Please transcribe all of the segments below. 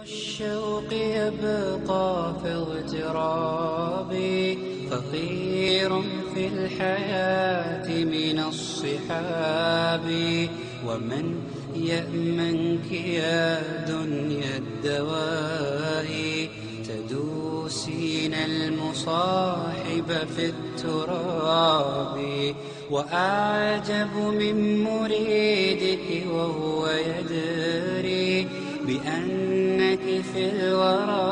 الشوق يبقى في اغترابي، فقير في الحياة من الصحاب. ومن يأمنك يا دنيا الدواء، تدوسين المصاحب في التراب. وأعجب من مريدك وهو يدري بأنك في الورى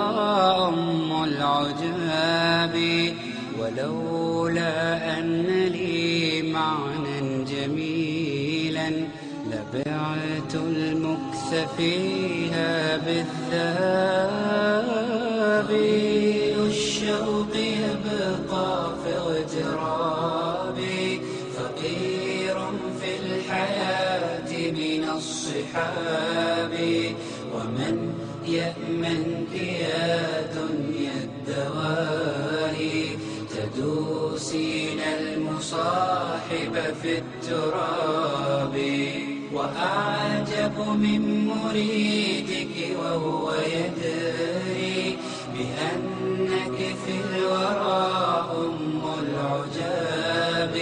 أم العجاب. ولولا أن لي معنى جميلا لبعت المكث فيها بالذهب. الشوق يبقى في اغترابي، فقير في الحياة من الصحاب. ومن يأمنك يا دنيا الدواء، تدوسين المصاحب في التراب. وأعجب من مريدك وهو يدري بأنك في الورى أم العجاب.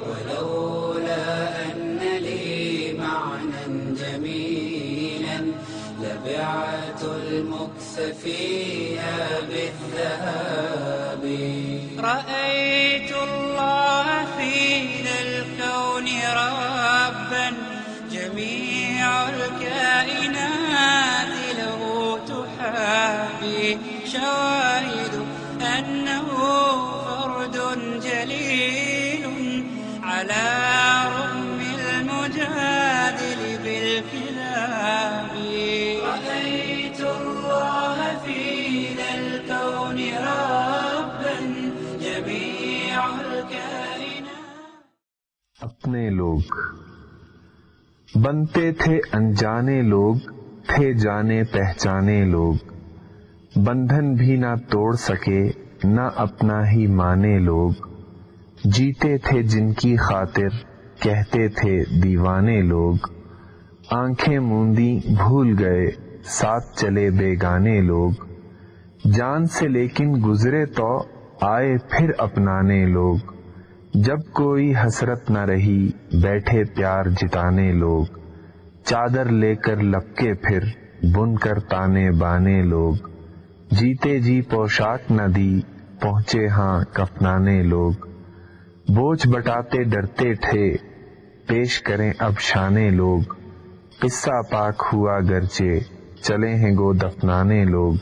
ولولا أن لي معنى جميلا لبعت المكث فيها بالذهب. رأيت الله في ذا الكون ربا، جميع الكائنات له تحابي. شواهد أنه فرد جليل على رغم المجادل بالكلاب. رأيت الله في ذا الكون ربا، جميع الكائنات. اپنے لوگ بنتے تھے انجانے لوگ، تھے جانے پہچانے لوگ، بندھن بھی نہ توڑ سکے نہ اپنا ہی مانے لوگ۔ جیتے تھے جن کی خاطر کہتے تھے دیوانے لوگ، آنکھیں موندی بھول گئے ساتھ چلے بیگانے لوگ۔ جان سے لیکن گزرے تو آئے پھر اپنانے لوگ، جب کوئی حسرت نہ رہی بیٹھے پیار جتانے لوگ۔ چادر لے کر لپکے پھر بن کر تانے بانے لوگ، جیتے جی پوشاک نہ دی پہنچے ہاں کفنانے لوگ۔ بوجھ بٹاتے ڈرتے تھے پیش کریں اب شانے لوگ، قصہ پاک ہوا گرچہ چلے ہیں گو دفنانے لوگ۔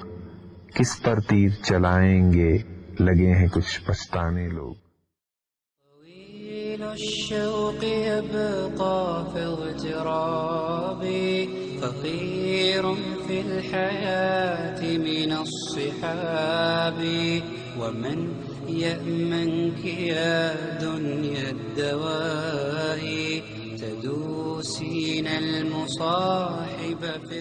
کس پر تیر چلائیں گے لگے ہیں کچھ پچھتانے لوگ۔ الشوق يبقى في اغترابي، فقير في الحياة من الصحاب. ومن يأمنك يا دنيا الدواء، تدوسين المصاحب في